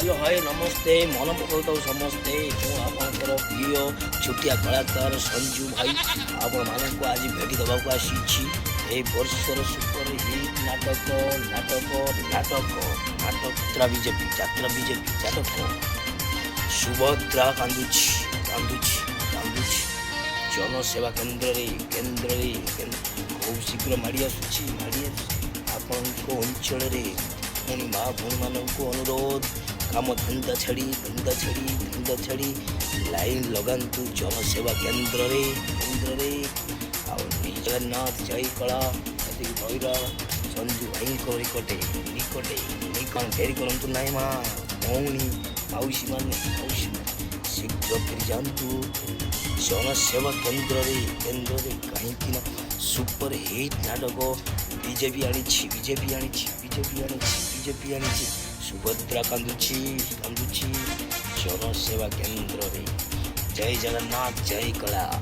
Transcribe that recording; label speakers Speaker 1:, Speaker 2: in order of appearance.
Speaker 1: Hello hi नमस्ते मन पकाऊ समस्ते हूँ आपंकर प्रिय छुटिया कलाकार संजू भाई आपण मानक आज भेटी देवाक आसी वर्षर सुपर हिट नाटक नाटक नाटक नाटक बीजेपी नाटक सुभद्रा कांदुची कांदुची कांदुची जनसेवा केन्द्र खूब शीघ्र माड़ी आसुची आपण अंचल पुणी माँ भूण मानक अनुरोध काम धंदा छाड़ी लाइन लगातु जनसेवा केन्द्र जगन्नाथ जय कला भैरा संजू भाई निकटे निकटे डेरी करूँ ना माँ मौनी मौसी मान शीघ्र फिर जातु जनसेवा केन्द्र कहीं सुपर हिट नाटक बीजेपी आनी सुभद्रा कांदुची जनसेवा केन्द्र जय जगन्नाथ जय कला।